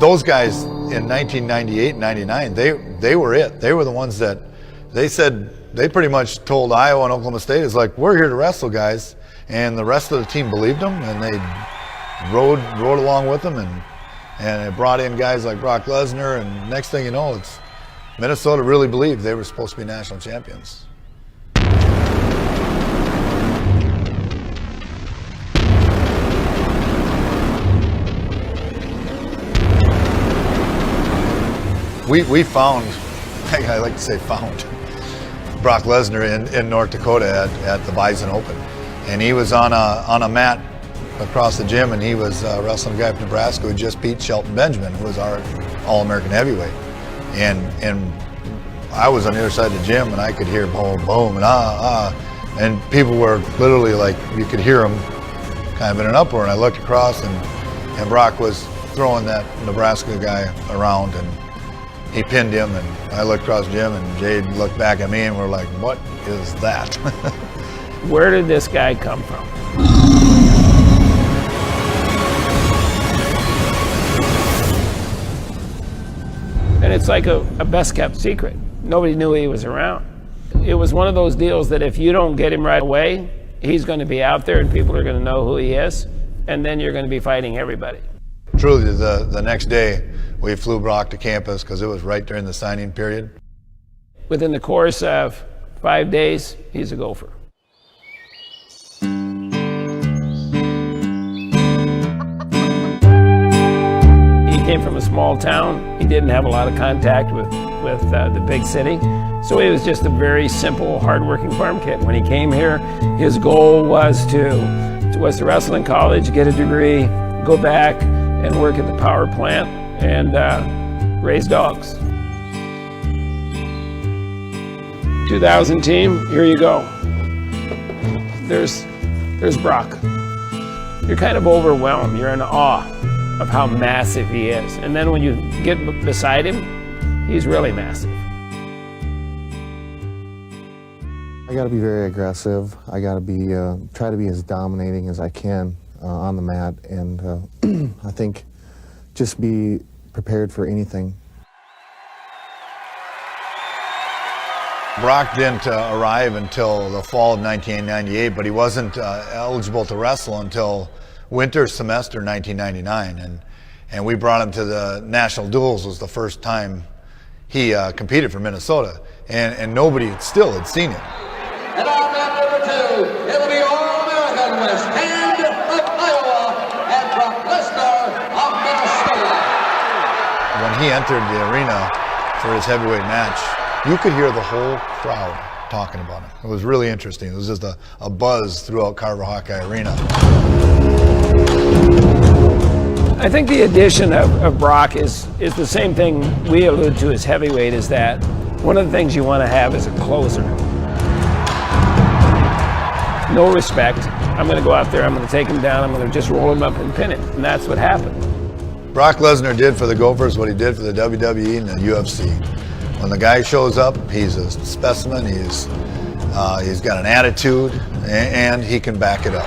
Those guys in 1998 and 99, they were it. They were the ones that they said, they pretty much told Iowa and Oklahoma State, it's like, we're here to wrestle, guys. And the rest of the team believed them, and they rode along with them, and it brought in guys like Brock Lesnar, and next thing you know, it's Minnesota really believed they were supposed to be national champions. We found, I like to say found, Brock Lesnar in North Dakota at the Bison Open. And he was on a mat across the gym, and he was wrestling a guy from Nebraska who just beat Shelton Benjamin, who was our All-American heavyweight. And I was on the other side of the gym, and I could hear boom, boom, and and people were literally like, you could hear them kind of in an uproar. And I looked across, and Brock was throwing that Nebraska guy around, and he pinned him, and I looked across the gym, and Jade looked back at me, and we're like, what is that? Where did this guy come from? And it's like a best kept secret. Nobody knew he was around. It was one of those deals that if you don't get him right away, he's going to be out there and people are going to know who he is, and then you're going to be fighting everybody. Truly, the next day, we flew Brock to campus because it was right during the signing period. Within the course of 5 days, he's a gopher. He came from a small town. He didn't have a lot of contact with the big city. So he was just a very simple, hardworking farm kid. When he came here, his goal was to wrestle in college, get a degree, go back and work at the power plant and raise dogs. 2000 team, here you go. There's Brock. You're kind of overwhelmed. You're in awe of how massive he is. And then when you get beside him, he's really massive. I got to be very aggressive. I got to be try to be as dominating as I can on the mat, and I think just be prepared for anything. Brock didn't arrive until the fall of 1998, but he wasn't eligible to wrestle until winter semester 1999, and we brought him to the national duels. Was the first time he competed for Minnesota, and nobody still had seen him. And on mat number 2, it'll be All-American West Hand of Iowa and Brock Lesnar of Minnesota. When he entered the arena for his heavyweight match, you could hear the whole crowd talking about him. It was really interesting. It was just a buzz throughout Carver Hawkeye Arena. I think the addition of Brock is the same thing we allude to as heavyweight, is that one of the things you want to have is a closer. No respect. I'm going to go out there, I'm going to take him down, I'm going to just roll him up and pin him. And that's what happened. Brock Lesnar did for the Gophers what he did for the WWE and the UFC. When the guy shows up, he's a specimen, he's got an attitude, and he can back it up.